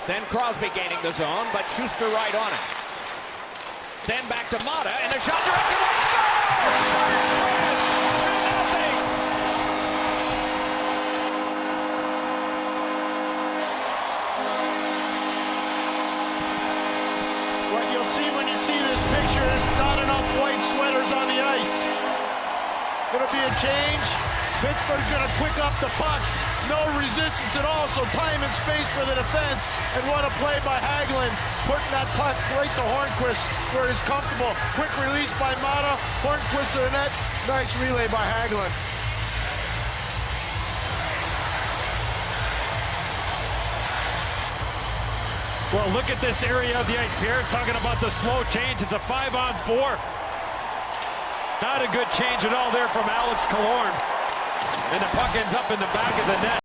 Then Crosby gaining the zone, but Schuster right on it. Then back to Mata, and a shot directed right, score! What you'll see when you see this picture is not enough white sweaters on the ice. Gonna be a change. Pittsburgh's gonna quick up the puck. No resistance at all, so time and space for the defense. And what a play by Hagelin, putting that puck right to Hornqvist where he's comfortable. Quick release by Mata, Hornqvist to the net. Nice relay by Hagelin. Well, look at this area of the ice. Pierre's talking about the slow change. It's a 5-on-4. Not a good change at all there from Alex Killorn. And the puck ends up in the back of the net.